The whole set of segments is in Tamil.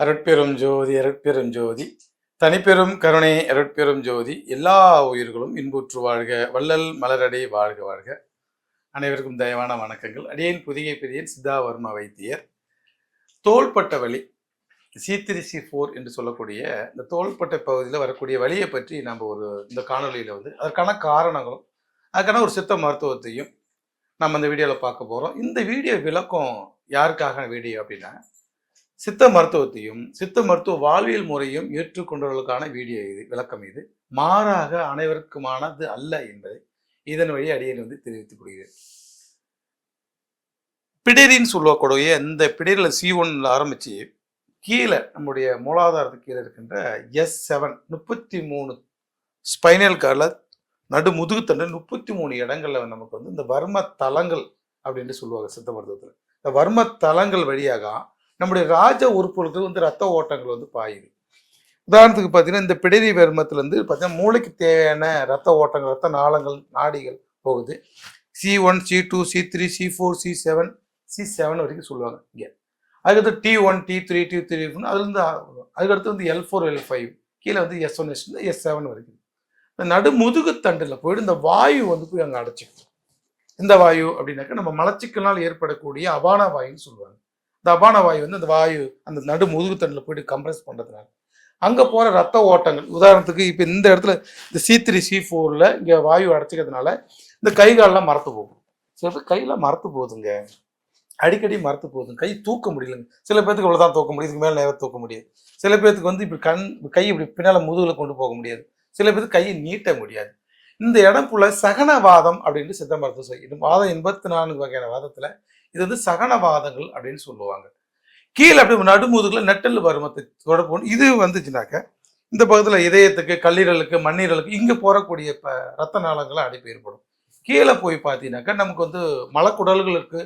அருட்பெரும் ஜோதி அருட்பெரும் ஜோதி தனிப்பெரும் கருணை அருட்பெரும் ஜோதி எல்லா உயிர்களும் இன்புற்று வாழ்க வள்ளல் மலரடை வாழ்க வாழ்க. அனைவருக்கும் தயவான வணக்கங்கள். அடியேன் புதிய பெரியன் சித்தாவர்ம வைத்தியர். தோள்பட்ட வலி C3C4 என்று சொல்லக்கூடிய இந்த தோள்பட்டை பகுதியில் வரக்கூடிய வலியை பற்றி நம்ம இந்த காணொலியில் அதற்கான காரணங்களும் அதுக்கான ஒரு சித்த மருத்துவத்தையும் நம்ம இந்த வீடியோவில் பார்க்க போகிறோம். இந்த வீடியோ விளக்கம் யாருக்காக வீடியோ அப்படின்னா, சித்த மருத்துவத்தையும் சித்த மருத்துவ வாழ்வியல் முறையும் ஏற்றுக்கொண்டவர்களுக்கான வீடியோ இது, விளக்கம் இது. மாறாக அனைவருக்குமானது அல்ல என்பதை இதன் வழி அடியேன் தெரிவித்துக் கொள்கிறேன். பிடரின்னு சொல்லக்கூடிய இந்த பிடரில் C1 ஆரம்பிச்சு கீழே நம்முடைய மூலாதாரத்துக்கு கீழே இருக்கின்ற S7 33 ஸ்பைனல் கார்டில் நடு முதுகுத்தண்டு 33 இடங்கள்ல நமக்கு இந்த வர்ம தலங்கள் அப்படின்னு சொல்லுவாங்க சித்த மருத்துவத்தில். இந்த வர்ம தலங்கள் வழியாக நம்முடைய ராஜ உறுப்புகளுக்கு ரத்த ஓட்டங்கள் பாயுது. உதாரணத்துக்கு பார்த்தீங்கன்னா, இந்த பிடரி வர்மத்திலேருந்து பார்த்தீங்கன்னா மூளைக்கு தேவையான ரத்த ஓட்டங்கள், ரத்த நாளங்கள், நாடிகள் போகுது. C1, C2, C3, C4, C7, C7 வரைக்கும் சொல்லுவாங்க இங்கே. அதுக்கடுத்து T1, T3, T3 அதுலேருந்து அதுக்கடுத்து L4, L5 கீழே S1, S7 வரைக்கும். இந்த நடு முதுகு தண்டில் போயிட்டு இந்த வாயு போய் அங்கே அடைச்சிக்கும். இந்த வாயு அப்படின்னாக்கா நம்ம மலச்சிக்கலால் ஏற்படக்கூடிய அபான வாயுன்னு சொல்லுவாங்க. இந்த அபான வாயு அந்த வாயு அந்த நடு முதுகுத்தண்டில் போயிட்டு கம்ப்ரெஸ் பண்ணுறதுனால அங்கே போகிற ரத்த ஓட்டங்கள், உதாரணத்துக்கு இப்போ இந்த இடத்துல இந்த C3, C4 இங்கே வாயு அடைச்சிக்கிறதுனால இந்த கை காலெலாம் மரத்து போகும். சில பேர் கையெல்லாம் மரத்து போகுதுங்க, அடிக்கடி மரத்து போகுதுங்க, கை தூக்க முடியலங்க. சில பேர்த்துக்கு இவ்வளோதான் தூக்க முடியும், இதுக்கு மேலே நேரம் தூக்க முடியாது. சில பேர்த்துக்கு இப்படி கை இப்படி பின்னால் முதுகில் கொண்டு போக முடியாது. சில பேருக்கு கையை நீட்ட முடியாது. இந்த இடம் போல சகனவாதம் அப்படின்னு சித்த மருத்துவம் செய்யும். வாதம் 84 வகையான வாதத்தில் இது சகனவாதங்கள் அப்படின்னு சொல்லுவாங்க. கீழே அப்படி நடுமுதுகுல நெட்டல் வருமத்தை தொடர்பு இது வந்துச்சுனாக்க இந்த பகுதியில் இதயத்துக்கு, கல்லீரலுக்கு, மண்ணீரலுக்கு இங்கே போகக்கூடிய ரத்த நாளங்களை அடைப்பு ஏற்படும். கீழே போய் பார்த்தீங்கன்னாக்கா நமக்கு மலக்குடல்களுக்கு,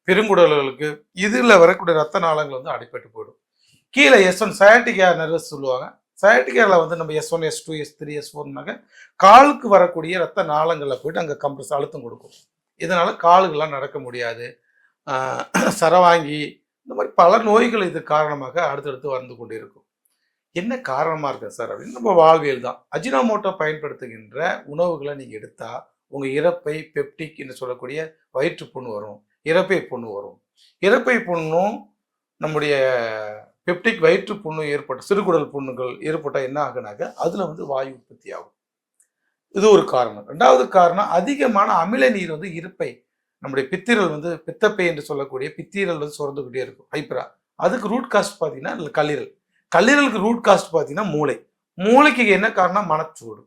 பெருங்குடல்களுக்கு இதில் வரக்கூடிய ரத்த நாளங்கள் அடைப்பட்டு போயிடும். கீழே S1 சயாட்டிக் ஏர் நர்வஸ் சொல்லுவாங்க. சயாட்டிக் ஏரில் நம்ம S1, S2, S3, S4 காலுக்கு வரக்கூடிய ரத்த நாளங்களில் போயிட்டு அங்கே கம்ப்ரஸ் அழுத்தம் கொடுக்கும். இதனால கால்கள்லாம் நடக்க முடியாது, சரவாங்கி, இந்த மாதிரி பல நோய்கள் இது காரணமாக அடுத்தடுத்து வந்து கொண்டு இருக்கும். என்ன காரணமாக இருக்கு சார் அப்படின்னு நம்ம வாழ்வியல் தான். அஜினோமோட்டோ பயன்படுத்துகின்ற உணவுகளை நீங்கள் எடுத்தால் உங்கள் இறப்பை பெப்டிக் என்று சொல்லக்கூடிய வயிற்று புண்ணு வரும், இறப்பை புண்ணு வரும். இறப்பை புண்ணும் நம்முடைய பெப்டிக் வயிற்று புண்ணு ஏற்பட்ட சிறுகுடல் புண்ணுகள் ஏற்பட்டால் என்ன ஆகுனாக்க அதில் வாயு உற்பத்தி ஆகும். இது ஒரு காரணம். ரெண்டாவது காரணம், அதிகமான அமில நீர் இருப்பை நம்முடைய பித்திரல் பித்தப்பை என்று சொல்லக்கூடிய பித்திரல் சுரந்துக்கிட்டே இருக்கும், ஹைப்பரா. அதுக்கு ரூட் காஸ்ட் பார்த்தீங்கன்னா கல்லீரல். கல்லீரலுக்கு ரூட் காஸ்ட் பார்த்தீங்கன்னா மூளை. மூளைக்கு என்ன காரணம்? மனச்சூடு.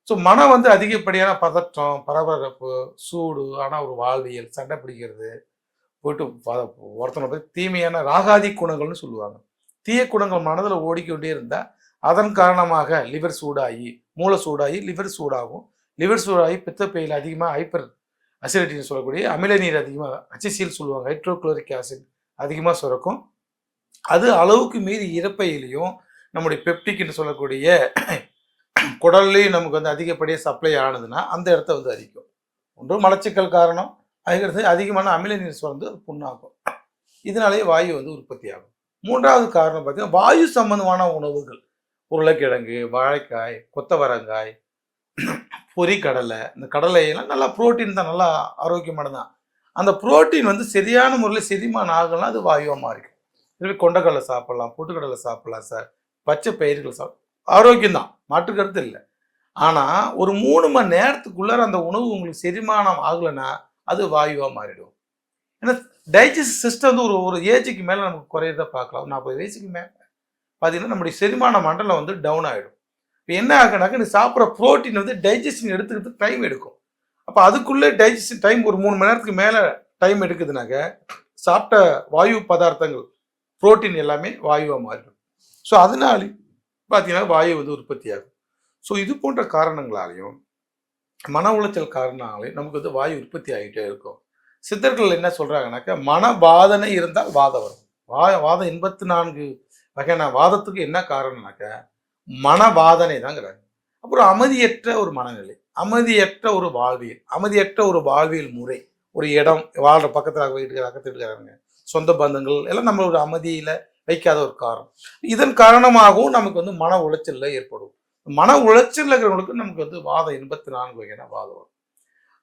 ஸோ மனம் அதிகப்படியான பதற்றம், பரபரப்பு, சூடு, ஆனால் ஒரு வாழ்வியல், சண்டை பிடிக்கிறது, போயிட்டு ஒருத்தனை போய் தீமையான ராகாதி குணங்கள்னு சொல்லுவாங்க. தீய குணங்கள் மனதில் ஓடிக்கொண்டே இருந்தால் அதன் காரணமாக லிவர் சூடாகி, மூளை சூடாகி லிவர் சூடாகும். லிவர் சூடாகி பித்தப்பையில் அதிகமாக ஹைப்பர் அசிடிட்டின்னு சொல்லக்கூடிய அமில நீர் அதிகமாக, HCl சொல்லுவாங்க, ஹைட்ரோக்ளோரிக் ஆசிட் அதிகமாக சுரக்கும். அது அளவுக்கு மீறி இறப்பையிலையும் நம்முடைய பெப்டிக்னு சொல்லக்கூடிய குடல்லையும் நமக்கு அதிகப்படியாக சப்ளை ஆனதுன்னா அந்த இடத்த அரிக்கும். ஒன்று மலச்சிக்கல் காரணம், அதுக்கடுத்து அதிகமான அமில நீர் சுரந்து புண்ணாகும். இதனாலேயே வாயு உற்பத்தி ஆகும். மூன்றாவது காரணம் பார்த்தீங்கன்னா, வாயு சம்பந்தமான உணவுகள், உருளைக்கிழங்கு, வாழைக்காய், கொத்தவரங்காய், பொரிக்கடலை, இந்த கடலையெல்லாம் நல்லா புரோட்டீன் தான், நல்லா ஆரோக்கியமானதான். அந்த புரோட்டீன் சரியான முறையில் செரிமானம் ஆகலாம், அது வாயுவாக மாறிக்கும். இதுவே கொண்டக்கடலை சாப்பிடலாம், பொட்டுக்கடலை சாப்பிடலாம் சார், பச்சை பயிர்கள் சாப்பிடலாம், ஆரோக்கியம்தான், மாற்றுக்கருத்து இல்லை. ஆனால் ஒரு 3 மணி நேரத்துக்குள்ளார அந்த உணவு உங்களுக்கு செரிமானம் ஆகலைன்னா அது வாயுவாக மாறிடும். ஏன்னா டைஜஸ்ட் சிஸ்டம் ஒரு ஏஜுக்கு மேலே நமக்கு குறையதை பார்க்கலாம். 40 வயசுக்கு மேலே பார்த்தீங்கன்னா நம்முடைய செரிமான மண்டலம் டவுன் ஆகிடும். இப்போ என்ன ஆகுனாக்க, நீ சாப்பிட்ற ப்ரோட்டீன் டைஜஷன் எடுத்துக்கிறதுக்கு டைம் எடுக்கும். அப்போ அதுக்குள்ளே டைஜஷன் டைம் ஒரு 3 மணி நேரத்துக்கு மேலே டைம் எடுக்குதுனாக்க சாப்பிட்ட வாயு பதார்த்தங்கள், ப்ரோட்டீன் எல்லாமே வாயுவாக மாறிடும். ஸோ அதனால பார்த்தீங்கன்னா வாயு உற்பத்தி ஆகும். ஸோ இது போன்ற காரணங்களாலையும் மன உளைச்சல் காரணங்களாலையும் நமக்கு வாயு உற்பத்தி ஆகிட்டே இருக்கும். சித்தர்கள் என்ன சொல்கிறாங்கனாக்கா, மனவாதனை இருந்தால் வாதம் வரும். வாதம் 84 வகையான வாதத்துக்கு என்ன காரணம்னாக்க மனவாதனை தாங்கிறாங்க. அப்புறம் அமைதியற்ற ஒரு மனநிலை, அமைதியற்ற ஒரு வாழ்வியல், அமைதியற்ற ஒரு வாழ்வியல் முறை, ஒரு இடம் வாழ்கிற பக்கத்தில் வீட்டுக்காரங்க, சொந்த பந்தங்கள் எல்லாம் நம்ம ஒரு அமைதியில் வைக்காத ஒரு காரணம். இதன் காரணமாகவும் நமக்கு வந்து மன உளைச்சல்ல ஏற்படும். மன உளைச்சல் இருக்கிறவங்களுக்கு நமக்கு வந்து வாதம் 84 வகையான வாதம் வரும்.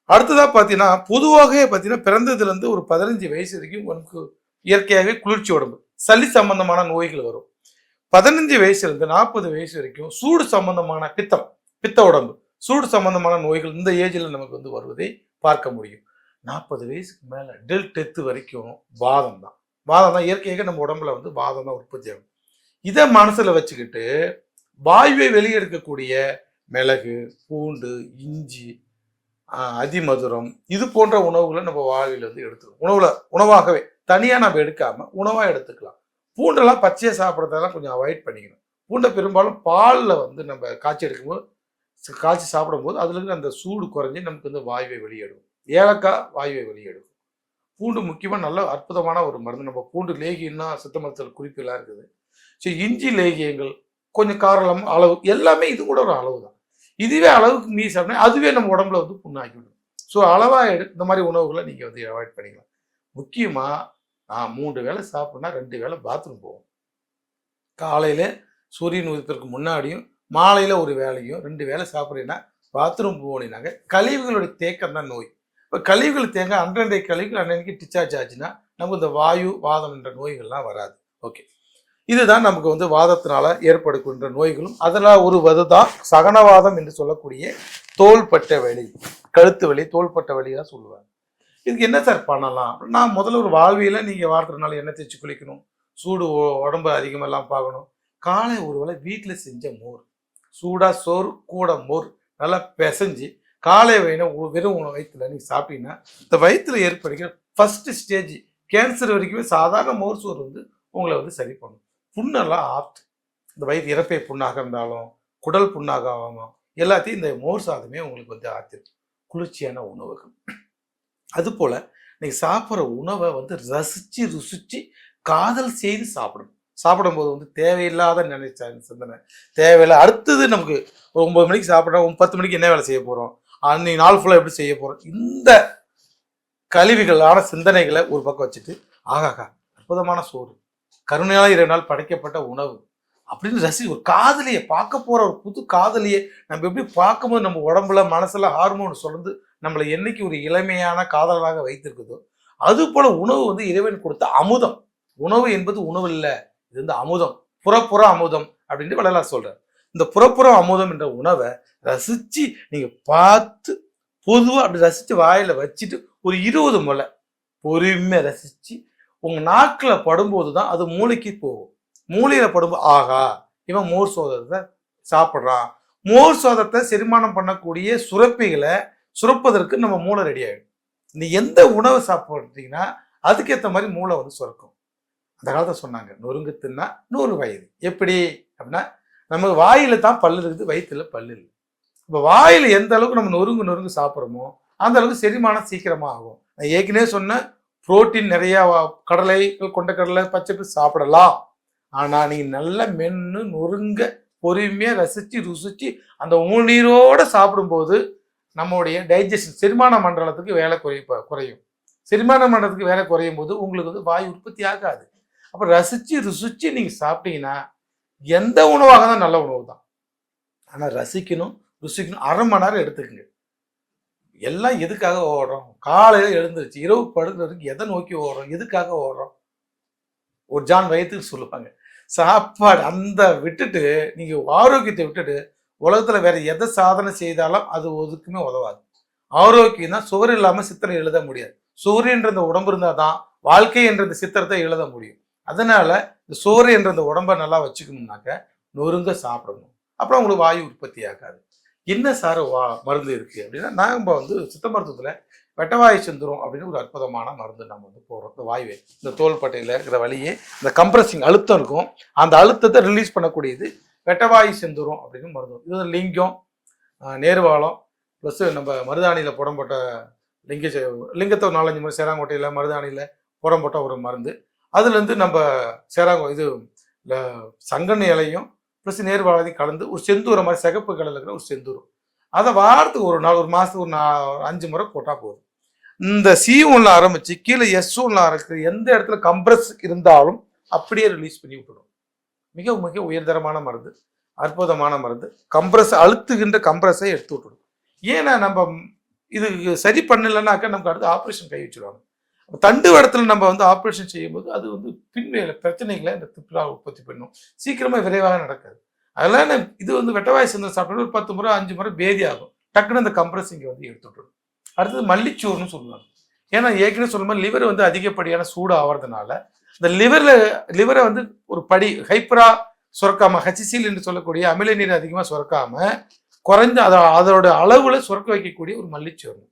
அடுத்ததா பார்த்தீங்கன்னா, பொதுவாகவே பார்த்தீங்கன்னா, பிறந்ததுலேருந்து ஒரு 15 வயசு வரைக்கும் நமக்கு இயற்கையாகவே குளிர்ச்சி உடம்பு. சளி சம்பந்தமான நோய்கள் வரும். 15 வயசுலேருந்து 40 வயசு வரைக்கும் சூடு சம்பந்தமான பித்த உடம்பு, சூடு சம்பந்தமான நோய்கள் இந்த ஏஜில் நமக்கு வந்து வருவதை பார்க்க முடியும். 40 வயசுக்கு மேலே டெத்து வரைக்கும் வாதம் தான். வாதம் தான் இயற்கையாக நம்ம உடம்புல வந்து வாதம் தான் உற்பத்தி ஆகும். இதை மனசில் வச்சுக்கிட்டு வாயுவை வெளியெடுக்கக்கூடிய மிளகு, பூண்டு, இஞ்சி, அதிமதுரம் இது போன்ற உணவுகளை நம்ம வாழ்வில் வந்து எடுத்துக்கணும். உணவாகவே தனியாக நம்ம எடுக்காம உணவாக எடுத்துக்கலாம். பூண்டெல்லாம் பச்சையாக சாப்பிட்றதெல்லாம் கொஞ்சம் அவாய்ட் பண்ணிக்கணும். பூண்டை பெரும்பாலும் பாலில் வந்து நம்ம காய்ச்சி சாப்பிடும்போது அதுல இருந்து அந்த சூடு குறைஞ்சி நமக்கு வந்து வாயுவை வெளியிடும். ஏலக்காய் வாயுவை வெளியிடும். பூண்டு முக்கியமாக நல்ல அற்புதமான ஒரு மருந்து. நம்ம பூண்டு லேகியம்னா சித்த மருத்துவ குறிப்பெல்லாம் இருக்குது. சரி, இஞ்சி லேகியங்கள் கொஞ்சம் காரம் அளவு எல்லாமே இது கூட ஒரு அளவு தான். இதுவே அளவுக்கு மீறி சாப்பிட்டா அதுவே நம்ம உடம்புல வந்து புண்ணாக்கிவிடும். ஸோ அளவாக இந்த மாதிரி உணவுகளை நீங்கள் வந்து அவாய்ட் பண்ணிக்கலாம். முக்கியமாக நான் 3 வேளை சாப்பிட்னா 2 வேளை பாத்ரூம் போவோம். காலையில் சூரியன் உதிப்பதற்கு முன்னாடியும் மாலையில் ஒரு வேலையும் 2 வேளை சாப்பிட்றீங்கன்னா பாத்ரூம் போனீங்கன்னாங்க கழிவுகளுடைய தேக்கம் தான் நோய். இப்போ கழிவுகள் தேங்க அன்றன்றைய கழிவுகள் அன்றைக்கு டிச்சார்ஜ் ஆச்சுன்னா நமக்கு இந்த வாதம் என்ற நோய்கள்லாம் வராது. ஓகே, இதுதான் நமக்கு வந்து வாதத்தினால ஏற்படுகின்ற நோய்களும் அதெல்லாம் ஒரு வதுதான் சகனவாதம் என்று சொல்லக்கூடிய தோள்பட்ட வலி, கழுத்து வலி, தோள்பட்ட வலி தான் சொல்லுவாங்க. இதுக்கு என்ன சார் பண்ணலாம்? நான் முதல்ல ஒரு வாழ்வியல நீங்கள் வாரத்தினால எண்ணெய் தேய்ச்சி குளிக்கணும், சூடு உடம்பு அதிகமெல்லாம் பார்க்கணும். காலை ஒரு வேளை வீட்டில் செஞ்ச மோர், சூடாக சோறு கூட மோர் நல்லா பிசைஞ்சு காலை வெறும் வயிற்றுல நீங்கள் சாப்பிட்டீங்கன்னா இந்த வயிற்றுல ஏற்படுகிற ஃபர்ஸ்ட் ஸ்டேஜ் கேன்சர் வரைக்குமே சாதாரண மோர் சோறு வந்து உங்களை வந்து சரி பண்ணும். புண்ணெல்லாம் ஆப்ட். இந்த வயிற்று இறப்பை புண்ணாக இருந்தாலும் குடல் புண்ணாக ஆகாமல் எல்லாத்தையும் இந்த மோர் சாதமே உங்களுக்கு வந்து ஆத்திரும். குளிர்ச்சியான உணவுகள். அதுபோல் நீங்கள் சாப்பிட்ற உணவை வந்து ரசித்து ருசித்து காதல் செய்து சாப்பிடும்போது வந்து தேவையில்லாத நினைச்ச சிந்தனை தேவையில்லை. அடுத்தது நமக்கு ஒரு 9 மணிக்கு சாப்பிட்றோம், 10 மணிக்கு என்ன வேலை செய்ய போகிறோம், அன்னைக்கு நாள் ஃபுல்லாக எப்படி செய்ய போகிறோம், இந்த கழிவுகளான சிந்தனைகளை ஒரு பக்கம் வச்சுட்டு ஆகாகா அற்புதமான சோறு, கருணையால் 2 நாள் படைக்கப்பட்ட உணவு அப்படின்னு ஒரு காதலியை பார்க்க போகிற ஒரு புது காதலியை நம்ம எப்படி பார்க்கும்போது நம்ம உடம்புல மனசுல ஹார்மோன் சொல்லுது நம்மளை என்னைக்கு ஒரு இளமையான காதலராக வைத்திருக்குதோ அது போல உணவு வந்து இறைவன் கொடுத்த அமுதம். உணவு என்பது உணவு இல்லை, இது வந்து அமுதம், புறப்புற அமுதம் அப்படின்னு வள்ளலார் சொல்றார். இந்த புறப்புற அமுதம் என்ற உணவை ரசிச்சு நீங்க பார்த்து பொதுவாக அப்படி ரசிச்சு வாயில வச்சுட்டு ஒரு 20 முறை பொறுமையாக ரசிச்சு உங்க நாக்கில் படும்போது தான் அது மூளைக்கு போகும். மூளையில படும்போது ஆகா இவன் மோர் சோதத்தை சாப்பிட்றான். மோர் சோதத்தை செரிமானம் பண்ணக்கூடிய சுரப்பிகளை சுரப்பதற்கு நம்ம மூளை ரெடி ஆகிடும். நீ எந்த உணவை சாப்பிட்றீங்கன்னா அதுக்கேற்ற மாதிரி மூளை வந்து சுரக்கும். அந்த காலத்தை சொன்னாங்க நொறுங்கு தின்னா 100 வயது. எப்படி அப்படின்னா நம்ம வாயில தான் பல்லு இருக்குது, வயிற்றுல பல்லு இல்லை. இப்போ வாயில் எந்த அளவுக்கு நம்ம நொறுங்கு சாப்பிட்றோமோ அந்த அளவுக்கு செரிமானம் சீக்கிரமாக ஆகும். நான் ஏற்கனவே சொன்ன புரோட்டீன் நிறையா கடலைகள் கொண்ட கடலை பச்சை சாப்பிடலாம். ஆனால் நீங்கள் நல்லா மென்று நொறுங்க பொறுமையாக ரசித்து ருசித்து அந்த உமிழ்நீரோடு சாப்பிடும்போது நம்மளுடைய டைஜஷன் செரிமான மண்டலத்துக்கு வேலை குறையும். செரிமான மண்டலத்துக்கு வேலை குறையும் போது உங்களுக்கு வந்து வாயு உற்பத்தி ஆகாது. அப்போ ரசித்து ருசித்து நீங்கள் சாப்பிட்டீங்கன்னா எந்த உணவாக தான் நல்ல உணவு தான். ஆனால் ரசிக்கணும் ருசிக்கணும். 1/2 மணி நேரம் எடுத்துக்கங்க. எல்லாம் எதுக்காக ஓடுறோம்? காலையில் எழுந்துருச்சு இரவு படுக்கிறதுக்கு எதை நோக்கி ஓடுறோம், எதுக்காக ஓடுறோம்? ஒரு ஜான் வயிற்றுக்கு சொல்லுவாங்க சாப்பாடு. அந்த விட்டுட்டு நீங்கள் ஆரோக்கியத்தை விட்டுட்டு உலகத்தில் வேற எதை சாதனை செய்தாலும் அது ஒதுக்குமே உதவாது. ஆரோக்கியம் தான். சுவர் இல்லாமல் சித்திரம் எழுத முடியாது. சுவர் என்ற இந்த உடம்பு இருந்தால் தான் வாழ்க்கை என்ற இந்த சித்திரத்தை எழுத முடியும். அதனால இந்த சோறு என்ற இந்த உடம்பை நல்லா வச்சுக்கணும்னாக்க நொறுங்க சாப்பிடணும். அப்புறம் உங்களுக்கு வாயு உற்பத்தி ஆகாது. என்ன சார் மருந்து இருக்கு அப்படின்னா நம்ம வந்து சித்த மருத்துவத்தில் வெட்டவாயு செந்துரும் அப்படின்னு ஒரு அற்புதமான மருந்து நம்ம வந்து போடுறோம். இந்த வாயுவை இந்த தோள்பட்டையில் இருக்கிற வழியே இந்த கம்ப்ரஸிங் அழுத்தம் இருக்கும், அந்த அழுத்தத்தை ரிலீஸ் பண்ணக்கூடியது வெட்டவாயு செந்துரும் அப்படின்னு மருந்து. இது லிங்கம், நேர்வாளம் ப்ளஸ் நம்ம மருதாணியில் புடம்போட்ட லிங்கத்தை 4-5 முறை சேராங்கோட்டையில் மருதாணியில் புடம்போட்ட ஒரு மருந்து. அதுலேருந்து நம்ம இது சங்கன் இலையும் ப்ளஸ் நேர்வாளத்தையும் கலந்து ஒரு செந்தூரம் மாதிரி சிகப்பு கலரில் இருக்கிற ஒரு செந்தூரம் அதை வாரத்துக்கு ஒரு நாள் ஒரு மாதத்துக்கு ஒரு 5 முறை போட்டால் போதும். இந்த C1 ஆரம்பித்து கீழே S1 இருக்கிற எந்த இடத்துல கம்ப்ரஸ் இருந்தாலும் அப்படியே ரிலீஸ் பண்ணி விட்டுடும். மிக மிக உயர்தரமான மருந்து, அற்புதமான மருந்து. அழுத்துகின்ற கம்ப்ரஸை எடுத்து விட்டுடும். ஏன்னா நம்ம இது சரி பண்ணலைன்னாக்கா நமக்கு அடுத்து ஆப்ரேஷன் கை வச்சுடுவாங்க. தண்டு வடத்துல நம்ம ஆப்ரேஷன் செய்யும்போது அது பின்வேல பிரச்சனைகளை இந்த திப்பிலால் உற்பத்தி பண்ணும். சீக்கிரமா விரைவாக நடக்காது. அதெல்லாம் இது வெட்டவாய் சிந்தனை சாப்பிட்டு ஒரு 10 முறை 5 முறை பேதி ஆகும். டக்குன்னு அந்த கம்ப்ரஸ் இங்கே எடுத்து விட்டுடும். அடுத்தது மல்லிச்சோறுன்னு சொல்லுவாங்க. ஏன்னா ஏற்கனவே சொல்லும் போது லிவர் அதிகப்படியான சூடு ஆகிறதுனால இந்த லிவரை ஒரு படி ஹைப்பரா சுரக்காம ஹச்சிசில் என்று சொல்லக்கூடிய அமில நீர் அதிகமாக சுரக்காம குறைஞ்ச அதோட அளவுல சுரக்க வைக்கக்கூடிய ஒரு மல்லிச்சோறு.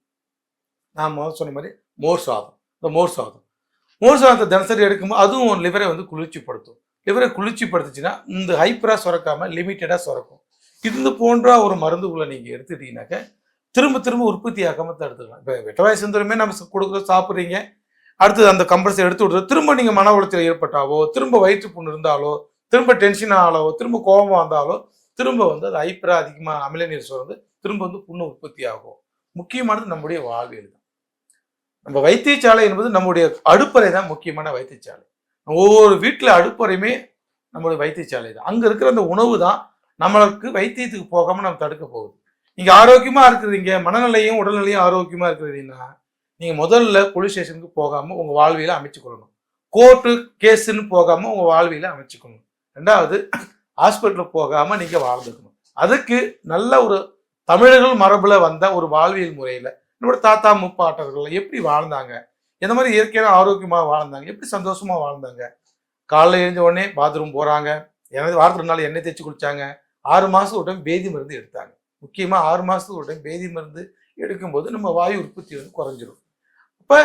நான் முதல் சொன்ன மாதிரி மோர் சாதம். இந்த மோர் சாதத்தை தினசரி எடுக்கும்போது அதுவும் லிவரை குளிர்ச்சிப்படுத்தும். லிவரை குளிர்ச்சிப்படுத்துச்சுன்னா இந்த ஹைப்பரா சுரக்காம லிமிட்டடா சுரக்கும். இது போன்ற ஒரு மருந்துகளை நீங்க எடுத்துட்டீங்கன்னாக்க திரும்ப உற்பத்தி ஆகாம தடுத்துக்கலாம். இப்போ வெட்டவாய் சிந்தரமே நம்ம கொடுக்குற சாப்பிட்றீங்க, அடுத்தது அந்த கம்ப்ரஸை எடுத்து விடுறது, திரும்ப நீங்க மன உளைச்சல் ஏற்பட்டாவோ, திரும்ப வயிற்று புண்ணு இருந்தாலோ, திரும்ப டென்ஷன் ஆகலோ, திரும்ப கோபம் வந்தாலோ, திரும்ப அது ஹைப்பரா அதிகமாக அமில நீர் சுரந்து திரும்ப புண்ணு உற்பத்தி ஆகும். முக்கியமானது நம்முடைய வாழ்வியல் தான். நம்ம வைத்தியசாலை என்பது நம்முடைய அடுப்பறை தான் முக்கியமான வைத்தியசாலை. ஒவ்வொரு வீட்டில் அடுப்பறையுமே நம்மளுடைய வைத்தியசாலை தான். அங்க இருக்கிற அந்த உணவு தான் நம்மளுக்கு வைத்தியத்துக்கு போகாம நம்ம தடுக்க போகுது. நீங்க ஆரோக்கியமா இருக்கிறீங்க, மனநிலையும் உடல்நிலையும் ஆரோக்கியமா இருக்கிறீங்கன்னா நீங்க முதல்ல போலீஸ் ஸ்டேஷனுக்கு போகாம உங்க வாழ்வியலை அமைச்சுக்கொள்ளணும். கோர்ட்டு கேஸுன்னு போகாம உங்க வாழ்வியலை அமைச்சுக்கணும். ரெண்டாவது ஹாஸ்பிட்டலுக்கு போகாம நீங்க வாழ்ந்துக்கணும். அதுக்கு நல்ல ஒரு தமிழர்கள் மரபுல வந்த ஒரு வாழ்வியல் முறையில நம்மளோட தாத்தா முப்பாட்டர்கள் எப்படி வாழ்ந்தாங்க, எந்த மாதிரி இயற்கையான ஆரோக்கியமாக வாழ்ந்தாங்க, எப்படி சந்தோஷமா வாழ்ந்தாங்க. காலைல எழுந்த உடனே பாத்ரூம் போறாங்க, வாரத்துக்கு 2 நாள் எண்ணெய் தேய்ச்சி குளிச்சாங்க, 6 மாசம் உடனே பேதி மருந்து எடுத்தாங்க. முக்கியமா 6 மாசத்துக்கு உடனே பேதி மருந்து எடுக்கும்போது நம்ம வாயு உற்பத்தி குறைஞ்சிரும். அப்ப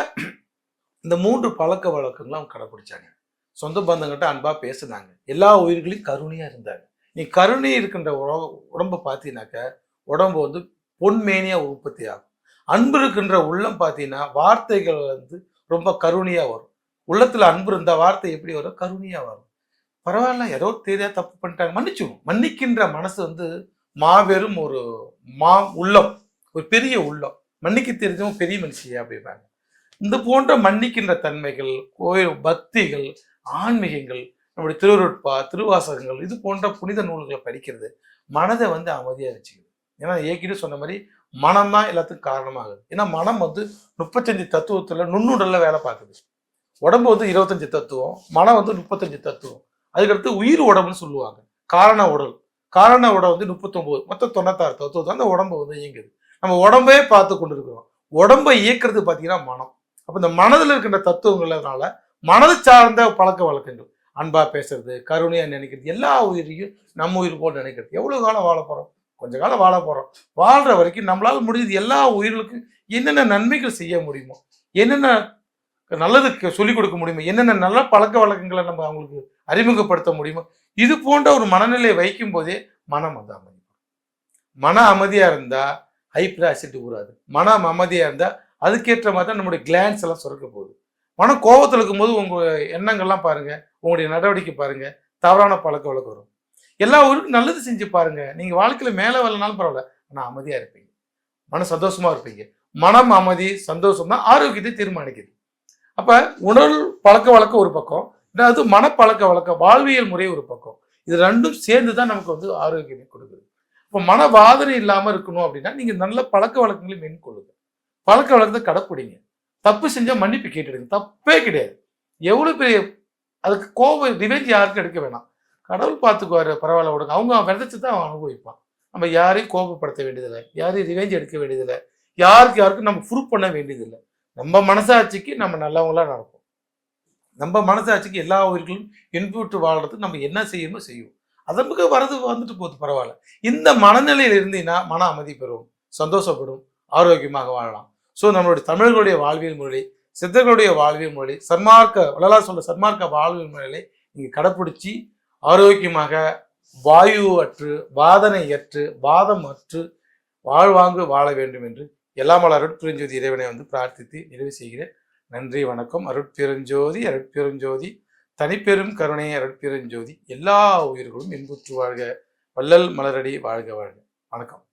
இந்த 3 பழக்க வழக்கங்களும் அவங்க கடைபிடிச்சாங்க. சொந்த பந்தங்கிட்ட அன்பா பேசுனாங்க, எல்லா உயிர்களையும் கருணையா இருந்தாங்க. நீ கருணை இருக்கின்ற உடம்பை பார்த்தீங்கன்னாக்க உடம்பு பொன்மேனியா உற்பத்தி ஆகும். அன்பு இருக்கின்ற உள்ளம் பார்த்தீங்கன்னா வார்த்தைகள் ரொம்ப கருணையா வரும். உள்ளத்துல அன்பு இருந்தா வார்த்தை எப்படி வரும்? கருணையா வரும். பரவாயில்ல, ஏதோ தெரியா தப்பு பண்ணிட்டாங்க, மன்னிச்சுடும். மன்னிக்கின்ற மனசு மாபெரும் ஒரு உள்ளம், ஒரு பெரிய உள்ளம். மன்னிக்க தெரிஞ்சவங்க பெரிய மனுஷியா அப்படிப்பாங்க. இந்த போன்ற மன்னிக்கின்ற தன்மைகள், கோயில் பக்திகள், ஆன்மீகங்கள், நம்முடைய திருவருட்பா, திருவாசகங்கள், இது போன்ற புனித நூல்களை படிக்கிறது மனதை அமைதியா வச்சுக்குது. ஏன்னா ஏற்கனவே சொன்ன மாதிரி மனம் தான் எல்லாத்துக்கும் காரணமாகுது. ஏன்னா மனம் 35 தத்துவத்துல நுண்ணுடல்ல வேலை பார்க்குது. உடம்பு 25 தத்துவம், மனம் 35 தத்துவம். அதுக்கடுத்து உயிர் உடம்புன்னு சொல்லுவாங்க. காரண உடல் 39, மொத்தம் 96 தத்துவம் அந்த உடம்பு இயங்குது. நம்ம உடம்பே பார்த்து கொண்டு இருக்கிறோம். உடம்பை இயக்குறது பார்த்தீங்கன்னா மனம். அப்ப இந்த மனதில் இருக்கின்ற தத்துவங்கள்னால மனது சார்ந்த பழக்க வழக்கங்கள், அன்பா பேசுறது, கருணையா நினைக்கிறது, எல்லா உயிரையும் நம்ம உயிர் போல் நினைக்கிறது. எவ்வளவு காலம் வாழ போறோம்? கொஞ்ச காலம் வாழ போறோம். வாழ்ற வரைக்கும் நம்மளால முடிஞ்சது எல்லா உயிர்களுக்கும் என்னென்ன நன்மைகள் செய்ய முடியுமோ, என்னென்ன நல்லதுக்கு சொல்லிக் கொடுக்க முடியுமோ, என்னென்ன நல்ல பழக்க வழக்கங்களை நம்ம அவங்களுக்கு அறிமுகப்படுத்த முடியுமோ, இது போன்ற ஒரு மனநிலையை வைக்கும் போதே மனம் அமைதி. மன அமைதியா இருந்தா ஹைப்பர் ஆசிட் ஊறாது. மனம் அமைதியா இருந்தா அதுக்கேற்ற மாதிரி தான் நம்முடைய கிளான்ஸ் எல்லாம் சுரக்க போகுது. மனம் கோபத்தில் இருக்கும்போது உங்க எண்ணங்கள்லாம் பாருங்க, உங்களுடைய நடவடிக்கை பாருங்க, தவறான பழக்க வழக்கம் வரும். எல்லா ஊருக்கும் நல்லது செஞ்சு பாருங்க. நீங்க வாழ்க்கையில மேல வரலனாலும் பரவாயில்ல, ஆனா அமைதியா இருப்பீங்க, மன சந்தோஷமா இருப்பீங்க. மனம் அமைதி சந்தோஷம் தான் ஆரோக்கியத்தை தீர்மானிக்குது. அப்ப உடல் பழக்க வழக்கம் ஒரு பக்கம், அதாவது மனப்பழக்க வழக்கம், வாழ்வியல் முறை ஒரு பக்கம். இது ரெண்டும் சேர்ந்துதான் நமக்கு ஆரோக்கியத்தை கொடுக்குது. இப்போ மனவாதனை இல்லாம இருக்கணும் அப்படின்னா நீங்க நல்ல பழக்க வழக்கங்களை மேற்கொள்ளுங்க, பழக்க வழக்கத்தை கடைப்பிடிங்க. தப்பு செஞ்சா மன்னிப்பு கேட்டுடுங்க, தப்பே கிடையாது. எவ்வளவு பெரிய அதுக்கு கோபம் ரிவெஞ்ச் யாருக்கும் எடுக்க வேணாம். கடவுள் பார்த்துக்குவாரு, பரவாயில்ல விடுங்க. அவங்க விதைச்சு தான் அவன் அனுபவிப்பான். நம்ம யாரையும் கோபப்படுத்த வேண்டியதில்லை, யாரையும் ரிவெஞ்ச் எடுக்க வேண்டியதில்லை, யாருக்கும் நம்ம ப்ரூவ் பண்ண வேண்டியதில்லை. நம்ம மனசாட்சிக்கு நம்ம நல்லவங்களா நடப்போம். நம்ம மனசாட்சிக்கு எல்லா உயிர்களும் இன்புற்று வாழ்றதுக்கு நம்ம என்ன செய்யணுமோ செய்வோம். அதற்கு வந்துட்டு போகுது, பரவாயில்ல. இந்த மனநிலையில் இருந்தீங்கன்னா மன அமைதி பெறும், சந்தோஷப்படும், ஆரோக்கியமாக வாழலாம். ஸோ நம்மளுடைய தமிழர்களுடைய வாழ்வியல் முறை, சித்தர்களுடைய வாழ்வியல் முறை, வள்ளலார் சொல்ற சன்மார்க்க வாழ்வியல் முறைகளை நீங்க கடைப்பிடிச்சி ஆரோக்கியமாக வாயு அற்று, வாதனை அற்று, வாதம் அற்று வாழ்வாங்கு வாழ வேண்டும் என்று எல்லாமல் அருட்பெருஞ்சோதி இறைவனை பிரார்த்தித்து நிறைவு செய்கிறேன். நன்றி, வணக்கம். அருட்பெருஞ்சோதி, அருட்பெருஞ்சோதி, தனிப்பெரும் கருணை, அருட்பெருஞ்சோதி. எல்லா உயிர்களும் இன்புற்று வாழ்க, வள்ளல் மலரடி வாழ்க வாழ்க. வணக்கம்.